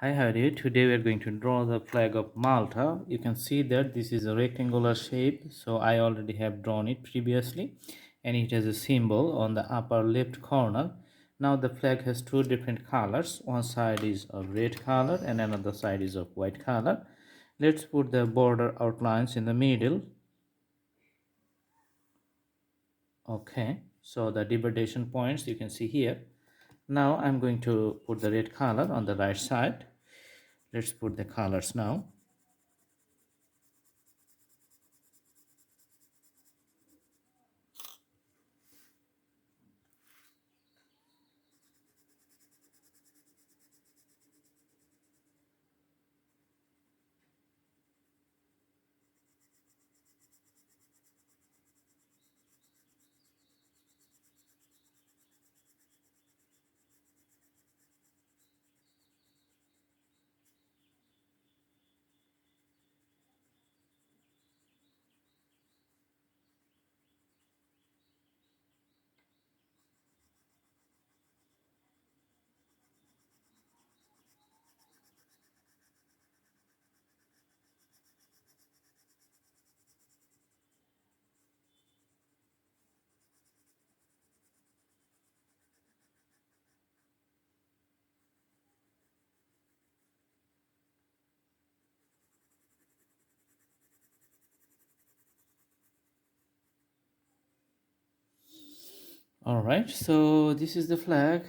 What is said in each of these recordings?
Hi, how are you? Today we are going to draw the flag of Malta. You can see that this is a rectangular shape, so I already have drawn it previously, and it has a symbol on the upper left corner. Now the flag has two different colors. One side is of red color and another side is of white color. Let's put the border outlines in the middle. Okay, so the dividation points you can see here. Now I'm going to put the red color on the right side. Let's put the colors now. Alright, so this is the flag,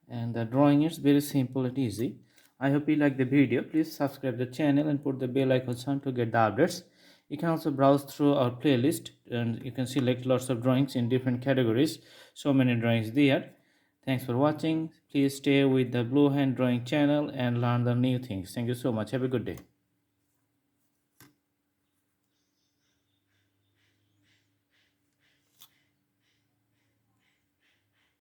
and the drawing is very simple and easy. I hope you like the video. Please subscribe the channel and put the bell icon on to get the updates. You can also browse through our playlist and you can select lots of drawings in different categories. So many drawings there. Thanks for watching. Please stay with the Blue Hand Drawing channel and learn the new things. Thank you so much. Have a good day.